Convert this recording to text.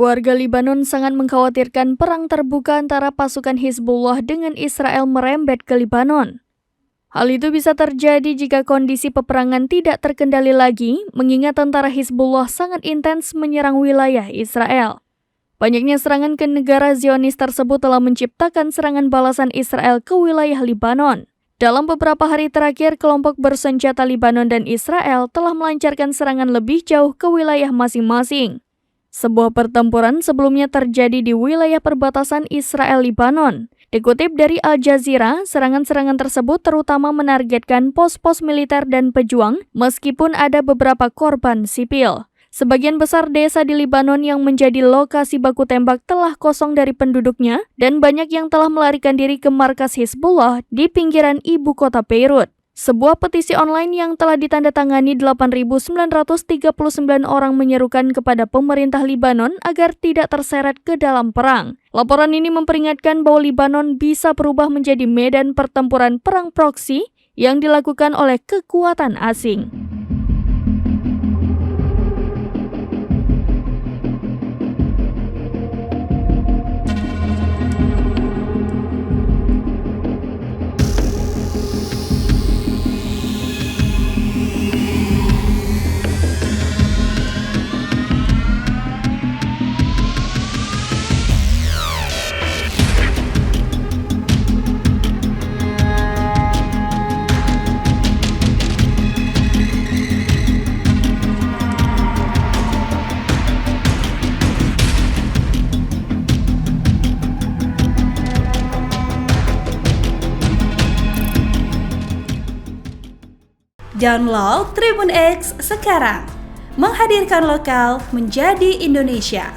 Warga Libanon sangat mengkhawatirkan perang terbuka antara pasukan Hizbullah dengan Israel merembet ke Libanon. Hal itu bisa terjadi jika kondisi peperangan tidak terkendali lagi, mengingat tentara Hizbullah sangat intens menyerang wilayah Israel. Banyaknya serangan ke negara Zionis tersebut telah menciptakan serangan balasan Israel ke wilayah Libanon. Dalam beberapa hari terakhir, kelompok bersenjata Libanon dan Israel telah melancarkan serangan lebih jauh ke wilayah masing-masing. Sebuah pertempuran sebelumnya terjadi di wilayah perbatasan Israel-Libanon. Dikutip dari Al Jazeera, serangan-serangan tersebut terutama menargetkan pos-pos militer dan pejuang, meskipun ada beberapa korban sipil. Sebagian besar desa di Libanon yang menjadi lokasi baku tembak telah kosong dari penduduknya, dan banyak yang telah melarikan diri ke markas Hizbullah di pinggiran ibu kota Beirut. Sebuah petisi online yang telah ditandatangani 8.939 orang menyerukan kepada pemerintah Libanon agar tidak terseret ke dalam perang. Laporan ini memperingatkan bahwa Libanon bisa berubah menjadi medan pertempuran perang proksi yang dilakukan oleh kekuatan asing. Download Tribun X sekarang, menghadirkan lokal menjadi Indonesia.